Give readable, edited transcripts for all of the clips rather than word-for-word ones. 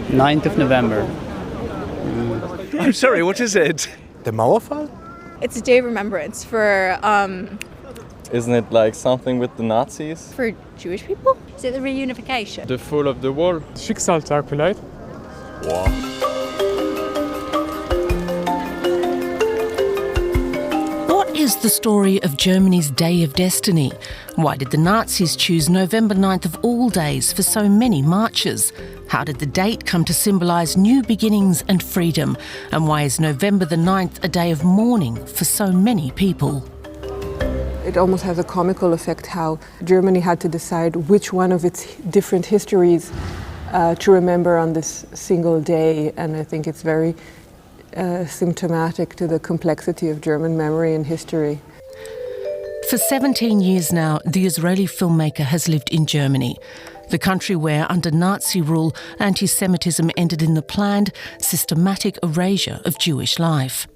9th of November. I'm sorry, what is it? The Mauerfall? It's a day of remembrance for Isn't it like something with the Nazis? for Jewish people. Is it the reunification? The fall of the wall. Schicksalstag vielleicht. What is the story of Germany's Day of Destiny? Why did the Nazis choose November 9th of all days for so many marches? How did the date come to symbolise new beginnings and freedom? And why is November the 9th a day of mourning for so many people? It almost has a comical effect how Germany had to decide which one of its different histories to remember on this single day, and I think it's very symptomatic to the complexity of German memory and history. For 17 years now, the Israeli filmmaker has lived in Germany, the country where, under Nazi rule, antisemitism ended in the planned, systematic erasure of Jewish life.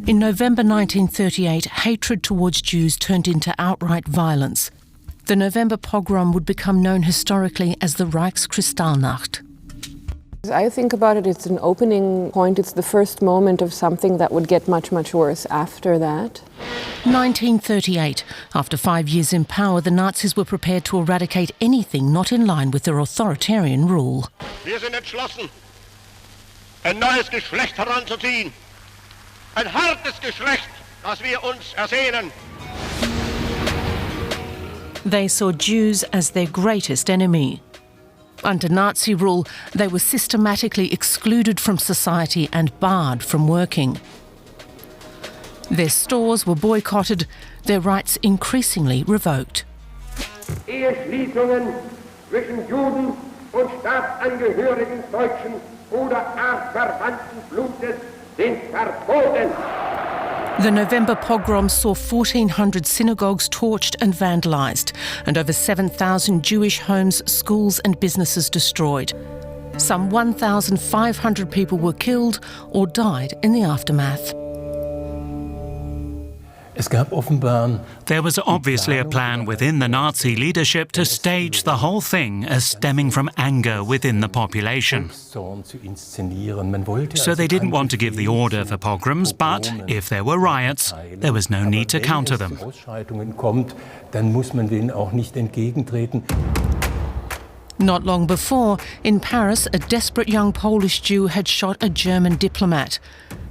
In November 1938, hatred towards Jews turned into outright violence. The November pogrom would become known historically as the Kristallnacht. I think about it, it's an opening point, it's the first moment of something that would get much, much worse after that. 1938. After 5 years in power, the Nazis were prepared to eradicate anything not in line with their authoritarian rule. Wir sind entschlossen, ein neues Geschlecht heranzuziehen. Ein hartes Geschlecht, das wir uns ersehnen. They saw Jews as their greatest enemy. Under Nazi rule, they were systematically excluded from society and barred from working. Their stores were boycotted, their rights increasingly revoked. Eheschließungen zwischen Juden und Staatsangehörigen deutschen oder artverwandten Blutes sind verboten. The November pogroms saw 1,400 synagogues torched and vandalised, and over 7,000 Jewish homes, schools and businesses destroyed. Some 1,500 people were killed or died in the aftermath. There was obviously a plan within the Nazi leadership to stage the whole thing as stemming from anger within the population. So they didn't want to give the order for pogroms, but if there were riots, there was no need to counter them. Not long before, in Paris, a desperate young Polish Jew had shot a German diplomat.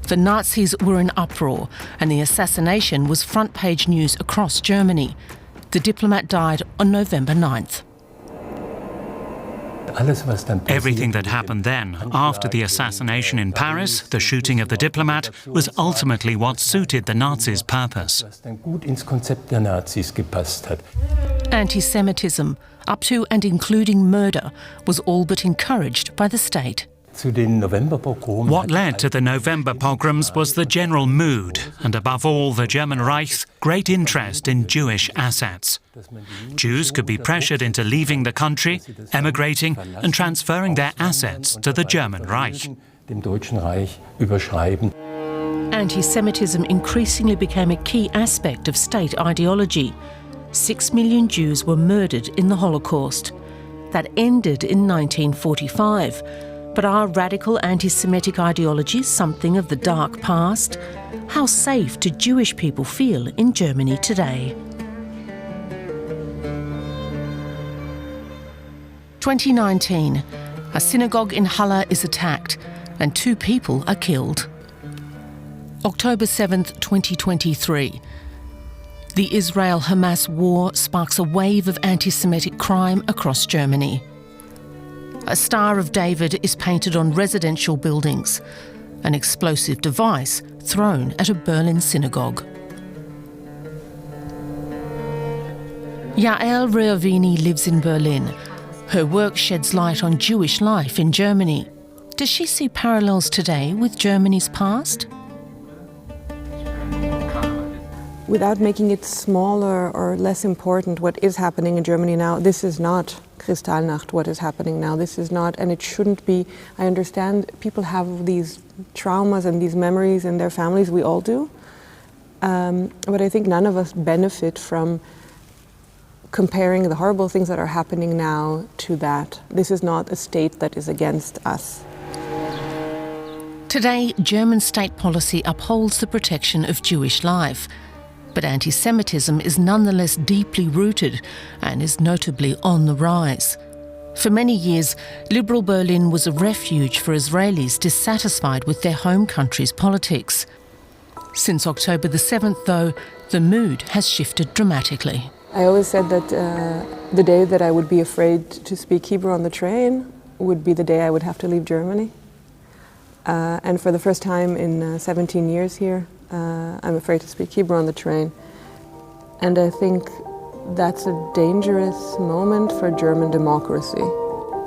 The Nazis were in uproar, and the assassination was front-page news across Germany. The diplomat died on November 9th. Everything that happened then, after the assassination in Paris, the shooting of the diplomat, was ultimately what suited the Nazis' purpose. Antisemitism, up to and including murder, was all but encouraged by the state. What led to the November pogroms was the general mood, and above all the German Reich's great interest in Jewish assets. Jews could be pressured into leaving the country, emigrating and transferring their assets to the German Reich. Antisemitism increasingly became a key aspect of state ideology. 6 million Jews were murdered in the Holocaust. That ended in 1945. But are radical anti-Semitic ideologies something of the dark past? How safe do Jewish people feel in Germany today? 2019. A synagogue in Halle is attacked and 2 people are killed. October 7th, 2023. The Israel-Hamas war sparks a wave of anti-Semitic crime across Germany. A Star of David is painted on residential buildings, an explosive device thrown at a Berlin synagogue. Yael Reuveny lives in Berlin. Her work sheds light on Jewish life in Germany. Does she see parallels today with Germany's past? Without making it smaller or less important, what is happening in Germany now, this is not Kristallnacht, what is happening now. This is not, and it shouldn't be. I understand people have these traumas and these memories in their families, we all do. But I think none of us benefit from comparing the horrible things that are happening now to that. This is not a state that is against us. Today, German state policy upholds the protection of Jewish life. But anti-Semitism is nonetheless deeply rooted and is notably on the rise. For many years, liberal Berlin was a refuge for Israelis dissatisfied with their home country's politics. Since October the 7th, though, the mood has shifted dramatically. I always said that the day that I would be afraid to speak Hebrew on the train would be the day I would have to leave Germany. And for the first time in 17 years here, I'm afraid to speak Hebrew on the train. And I think that's a dangerous moment for German democracy.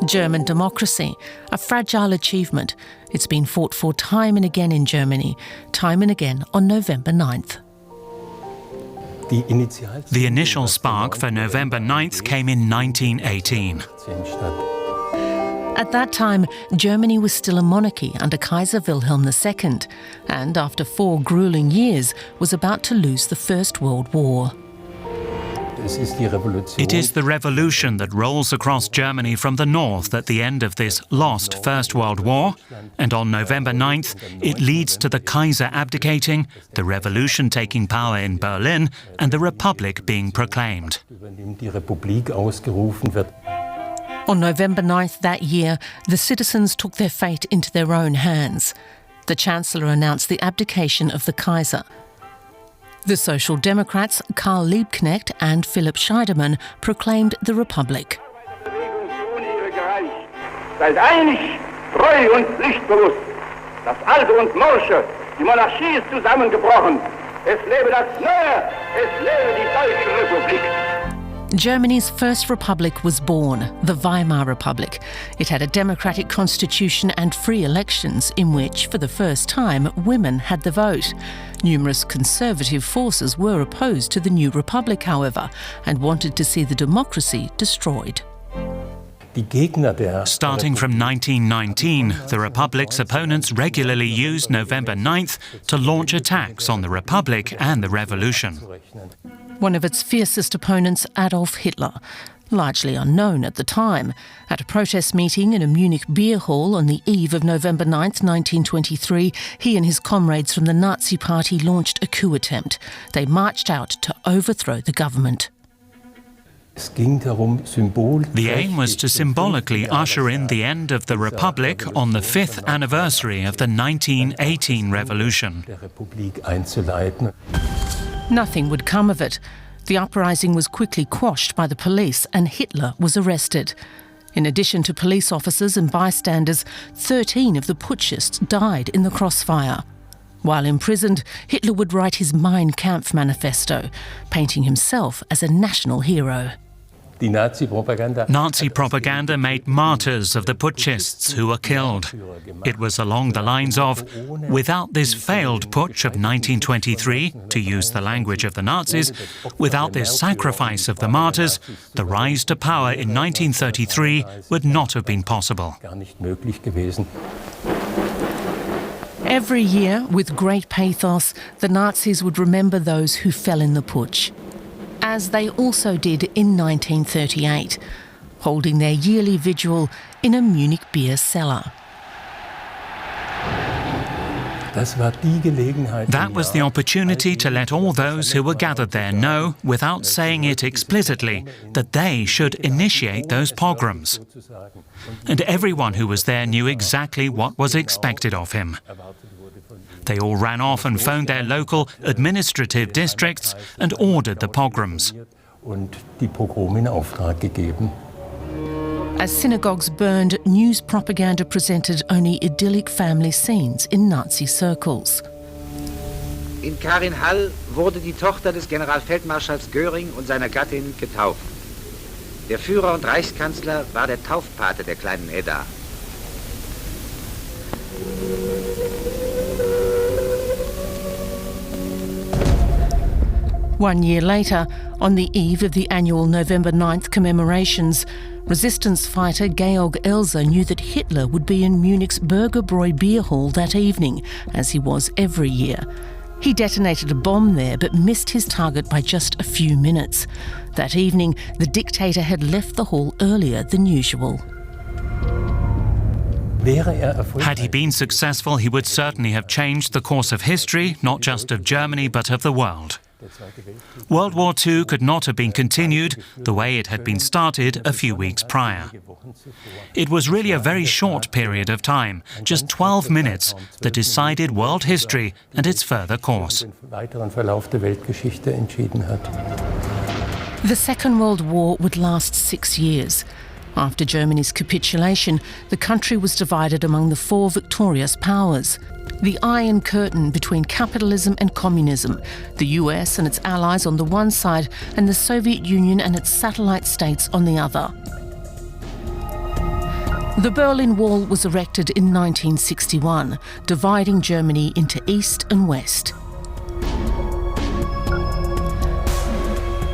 German democracy, a fragile achievement. It's been fought for time and again in Germany, time and again on November 9th. The initial spark for November 9th came in 1918. At that time, Germany was still a monarchy under Kaiser Wilhelm II, and after 4 grueling years, was about to lose the First World War. It is the revolution that rolls across Germany from the north at the end of this lost First World War, and on November 9th it leads to the Kaiser abdicating, the revolution taking power in Berlin, and the Republic being proclaimed. On November 9th that year, the citizens took their fate into their own hands. The Chancellor announced the abdication of the Kaiser. The Social Democrats, Karl Liebknecht and Philipp Scheidemann, proclaimed the Republic. Seid einig, treu und pflichtbewusst. Das Alte und Morsche, die Monarchie ist zusammengebrochen. Es lebe das Neue, es lebe die Deutsche Republik. Germany's first republic was born, the Weimar Republic. It had a democratic constitution and free elections in which, for the first time, women had the vote. Numerous conservative forces were opposed to the new republic, however, and wanted to see the democracy destroyed. Starting from 1919, the Republic's opponents regularly used November 9th to launch attacks on the Republic and the Revolution. One of its fiercest opponents, Adolf Hitler, largely unknown at the time. At a protest meeting in a Munich beer hall on the eve of November 9th, 1923, he and his comrades from the Nazi Party launched a coup attempt. They marched out to overthrow the government. The aim was to symbolically usher in the end of the Republic on the 5th anniversary of the 1918 revolution. Nothing would come of it. The uprising was quickly quashed by the police and Hitler was arrested. In addition to police officers and bystanders, 13 of the putschists died in the crossfire. While imprisoned, Hitler would write his Mein Kampf manifesto, painting himself as a national hero. Nazi propaganda made martyrs of the putschists who were killed. It was along the lines of, without this failed putsch of 1923, to use the language of the Nazis, without this sacrifice of the martyrs, the rise to power in 1933 would not have been possible. Every year, with great pathos, the Nazis would remember those who fell in the putsch, as they also did in 1938, holding their yearly vigil in a Munich beer cellar. That was the opportunity to let all those who were gathered there know, without saying it explicitly, that they should initiate those pogroms. And everyone who was there knew exactly what was expected of him. They all ran off and phoned their local administrative districts and ordered the pogroms. As synagogues burned, news propaganda presented only idyllic family scenes in Nazi circles. In Karin-Hall wurde die Tochter des Generalfeldmarschalls Göring und seiner Gattin getauft. Der Führer und Reichskanzler war der Taufpate der kleinen Edda. One year later, on the eve of the annual November 9th commemorations, resistance fighter Georg Elser knew that Hitler would be in Munich's Bürgerbräu beer hall that evening, as he was every year. He detonated a bomb there but missed his target by just a few minutes. That evening, the dictator had left the hall earlier than usual. Had he been successful, he would certainly have changed the course of history, not just of Germany, but of the world. World War II could not have been continued the way it had been started a few weeks prior. It was really a very short period of time, just 12 minutes, that decided world history and its further course. The Second World War would last 6 years. After Germany's capitulation, the country was divided among the four victorious powers. The Iron Curtain between capitalism and communism, the US and its allies on the one side, and the Soviet Union and its satellite states on the other. The Berlin Wall was erected in 1961, dividing Germany into East and West.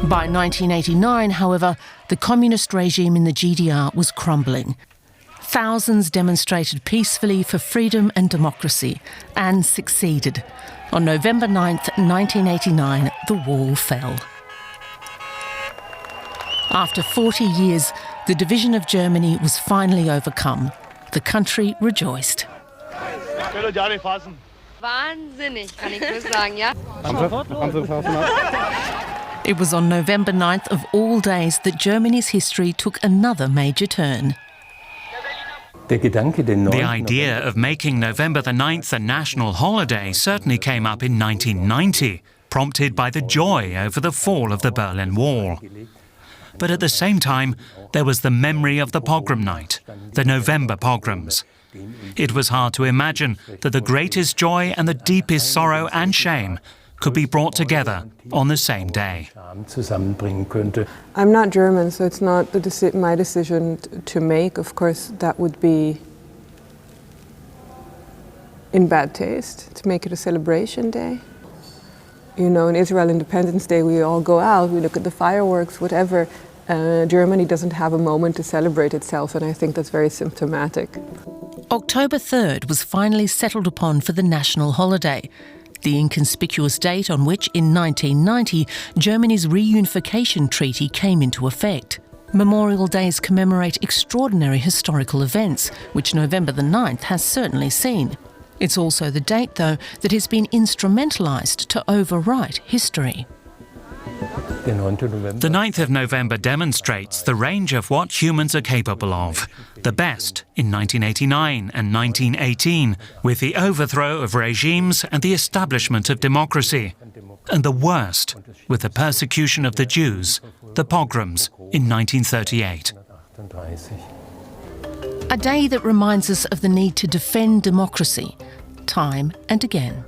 By 1989, however, the communist regime in the GDR was crumbling. Thousands demonstrated peacefully for freedom and democracy, and succeeded. On November 9th, 1989, the wall fell. After 40 years, the division of Germany was finally overcome. The country rejoiced. Wahnsinnig, kann ich nur sagen, ja? It was on November 9th of all days that Germany's history took another major turn. The idea of making November the 9th a national holiday certainly came up in 1990, prompted by the joy over the fall of the Berlin Wall. But at the same time, there was the memory of the pogrom night, the November pogroms. It was hard to imagine that the greatest joy and the deepest sorrow and shame could be brought together on the same day. I'm not German, so it's not my decision to make. Of course, that would be in bad taste, to make it a celebration day. You know, in Israel Independence Day, we all go out, we look at the fireworks, whatever. Germany doesn't have a moment to celebrate itself, and I think that's very symptomatic. October 3rd was finally settled upon for the national holiday, the inconspicuous date on which, in 1990, Germany's reunification treaty came into effect. Memorial Days commemorate extraordinary historical events, which November the 9th has certainly seen. It's also the date, though, that has been instrumentalized to overwrite history. The 9th of November demonstrates the range of what humans are capable of. The best in 1989 and 1918, with the overthrow of regimes and the establishment of democracy. And the worst, with the persecution of the Jews, the pogroms in 1938. A day that reminds us of the need to defend democracy, time and again.